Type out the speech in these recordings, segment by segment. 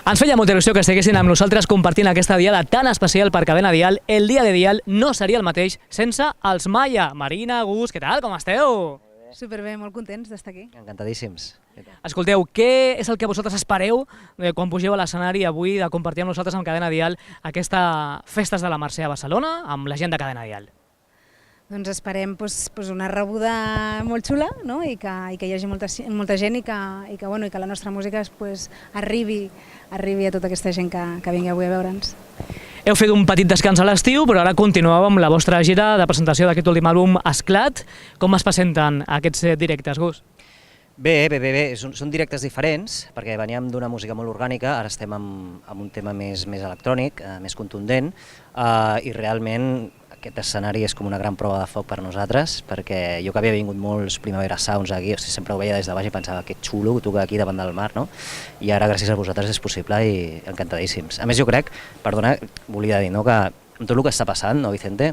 Ens feia molta il·lusió que estiguessin amb nosaltres compartint aquesta diada tan especial per Cadena Dial. El dia de Dial no seria el mateix sense els Maya. Marina, Gus, què tal? Com esteu? Superbé, molt contents d'estar aquí. Encantadíssims. Escolteu, què és el que vosaltres espereu quan pugeu a l'escenari avui de compartir amb nosaltres amb Cadena Dial aquesta Festes de la Mercè a Barcelona amb la gent de Cadena Dial? Doncs esperem una rebuda molt xula, no? I que hi hagi molta gent i que la nostra música arribi a tota aquesta gent que vingui avui a veure'ns. Heu fet un petit descans a l'estiu, però ara continueu amb la vostra gira de presentació d'aquest últim àlbum, Esclat. Com es presenten aquests directes, Gus? Bé. Són directes diferents, perquè veníem d'una música molt orgànica, ara estem amb un tema més electrònic, més contundent, i realment aquest escenari és com una gran prova de foc per nosaltres, perquè jo que havia vingut molts Primavera Sounds aquí, sempre ho veia des de baix i pensava que xulo tocar aquí davant del mar, no? I ara gràcies a vosaltres és possible i encantadíssims. A més jo crec, perdona, volia dir, no, que amb tot el que està passant, no, Vicente,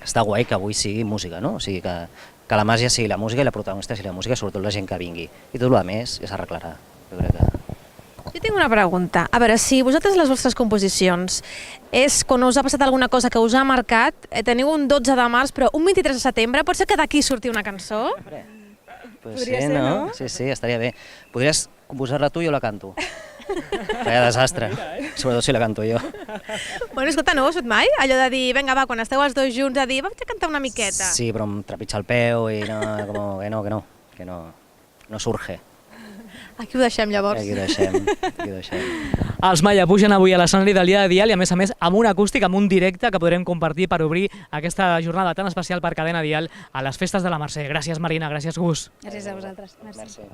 està guai que avui sigui música, no? O sigui que la màgia sigui la música i la protagonista sigui la música, sobretot la gent que vingui. I tot el més ja s'arreglarà, jo crec que... Jo tinc una pregunta. A veure, si vosaltres les vostres composicions és quan us ha passat alguna cosa que us ha marcat, teniu un 12 de març, però un 23 de setembre, pot ser que d'aquí surti una cançó? Podria ser, no? Sí, estaria bé. Podries composar-la tu i jo la canto. Vaya desastre, sobretot si la canto jo. Bueno, escolta, no ho has fet mai? Allò de dir, vinga, va, quan esteu els dos junts, a dir, vaig a cantar una miqueta. Sí, però em trepitja el peu i que no surge. Aquí ho deixem, llavors. Aquí ho deixem. Els Maya pugen avui a l'escenari del dia de Dial i a més amb un acústic, amb un directe que podrem compartir per obrir aquesta jornada tan especial per Cadena Dial a les Festes de la Mercè. Gràcies, Marina, gràcies, Gus. Gràcies a vosaltres. Merci.